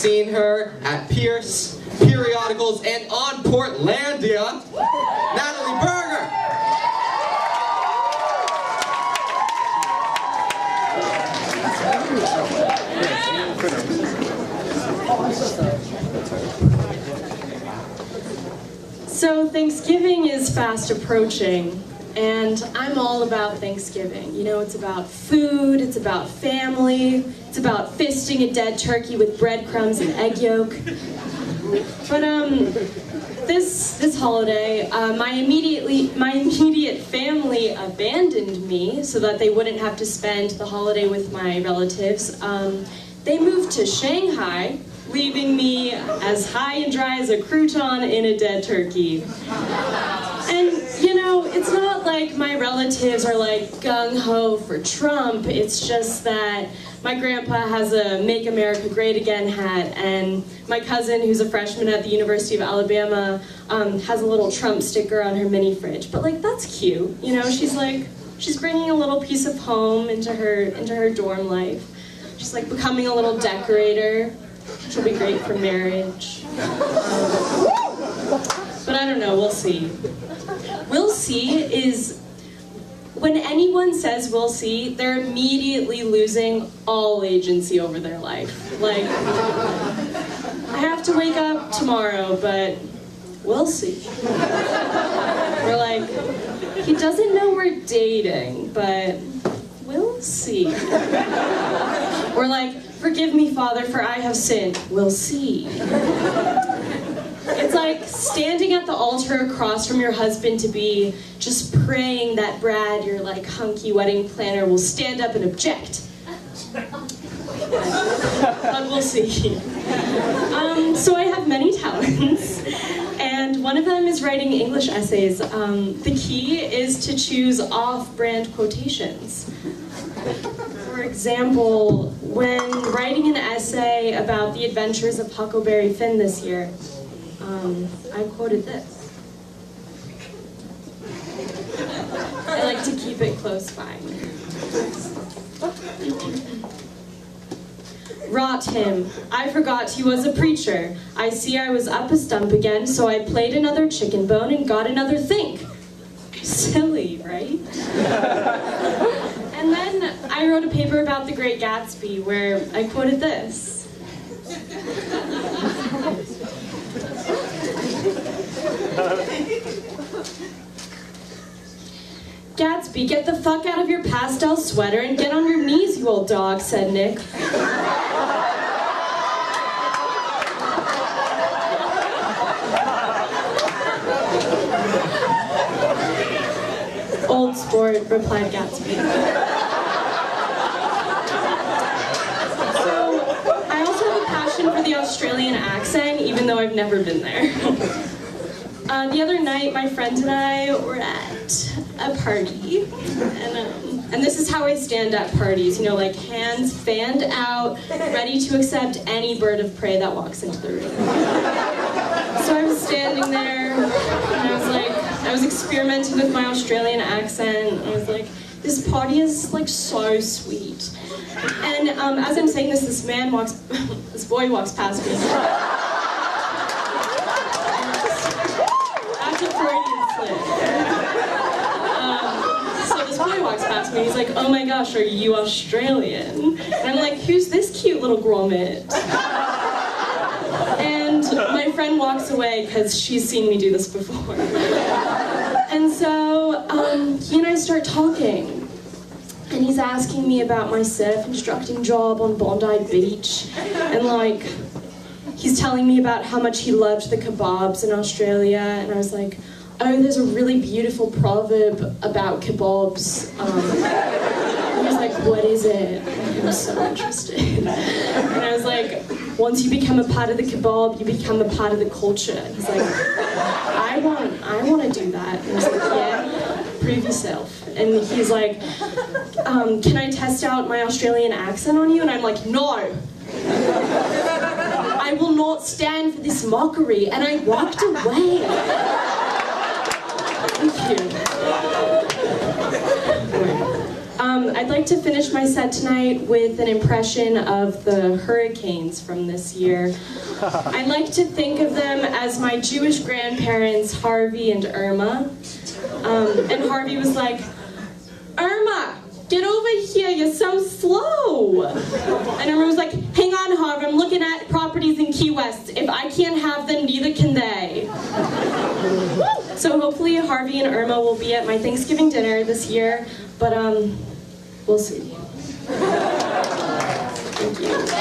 seen her at Pierce, periodicals, and on Portlandia, Natalie Berger. So Thanksgiving is fast approaching, and I'm all about Thanksgiving. You know, it's about food, it's about family, it's about fisting a dead turkey with breadcrumbs and egg yolk. But this holiday, my immediate family abandoned me so that they wouldn't have to spend the holiday with my relatives. They moved to Shanghai, leaving me as high and dry as a crouton in a dead turkey. And, you know, it's not like my relatives are like gung-ho for Trump, it's just that my grandpa has a Make America Great Again hat, and my cousin, who's a freshman at the University of Alabama, has a little Trump sticker on her mini fridge. But like, that's cute, you know, she's bringing a little piece of home into her dorm life. She's like becoming a little decorator. She'll be great for marriage. But I don't know, we'll see. We'll see is, when anyone says we'll see, they're immediately losing all agency over their life. Like, I have to wake up tomorrow, but we'll see. We're like, he doesn't know we're dating, but we'll see. We're like, forgive me, Father, for I have sinned. We'll see. It's like standing at the altar across from your husband-to-be, just praying that Brad, your like hunky wedding planner, will stand up and object. But we'll see. So I have many talents, and one of them is writing English essays. The key is to choose off-brand quotations. For example, when writing an essay about the adventures of Huckleberry Finn this year, I quoted this. I like to keep it close by. Rot him. I forgot he was a preacher. I see I was up a stump again, so I played another chicken bone and got another think. Silly, right? And then I wrote a paper about The Great Gatsby where I quoted this. Gatsby, get the fuck out of your pastel sweater and get on your knees, you old dog, said Nick. Old sport, replied Gatsby. So, I also have a passion for the Australian accent, even though I've never been there. The other night, my friend and I were at a party, and this is how I stand at parties, you know, like hands fanned out, ready to accept any bird of prey that walks into the room. So I was standing there, and I was experimenting with my Australian accent, and I was like, this party is like so sweet. And as I'm saying this, this boy walks past me. That's a Freudian slip. So this boy walks past me, he's like, oh my gosh, are you Australian? And I'm like, who's this cute little grommet? And my friend walks away because she's seen me do this before. And so he and I start talking. And he's asking me about my surf instructing job on Bondi Beach. And like, he's telling me about how much he loved the kebabs in Australia. And I was like, oh, there's a really beautiful proverb about kebabs. And he was like, what is it? And I was so interested. And I was like, once you become a part of the kebab, you become a part of the culture. And he's like, I want to do that. And I was like, yeah, prove yourself. And he's like, can I test out my Australian accent on you? And I'm like, no. I will not stand for this mockery. And I walked away. Thank you. I'd like to finish my set tonight with an impression of the hurricanes from this year. I like to think of them as my Jewish grandparents, Harvey and Irma. And Harvey was like, "Irma, get over here, you're so slow." And Irma was like, "Hang on, Harvey, I'm looking at properties in Key West. If I can't have them, neither can they." So hopefully Harvey and Irma will be at my Thanksgiving dinner this year, but we'll see. Thank you.